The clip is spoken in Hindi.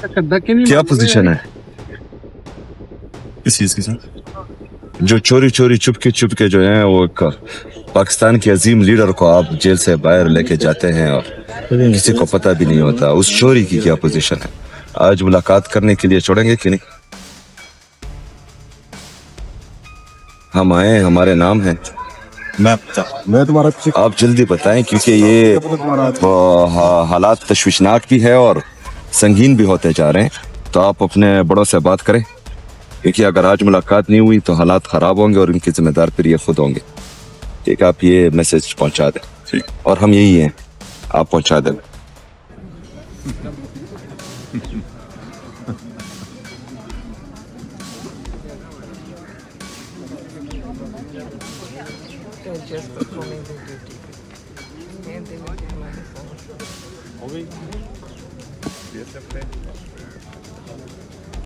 क्या पोजीशन है किस चीज के साथ? जो चोरी चोरी चुपके जो है वो एक पाकिस्तान के अजीम लीडर को आप जेल से बाहर लेके जाते हैं और किसी को पता भी नहीं होता, उस चोरी की क्या पोजीशन है? आज मुलाकात करने के लिए छोड़ेंगे कि नहीं? हम आए, हमारे नाम है। मैं तुम्हारा पीछे। आप जल्दी बताएं क्योंकि ये हालात तशवीशनाक भी है और संगीन भी होते जा रहे हैं, तो आप अपने बड़ों से बात करें क्योंकि अगर आज मुलाकात नहीं हुई तो हालात खराब होंगे और इनके जिम्मेदार फिर ये खुद होंगे। ठीक है, आप ये मैसेज पहुंचा दें। ठीक। और हम यही हैं, आप पहुंचा दें। Just performing the duty. And they will give my son. हो गई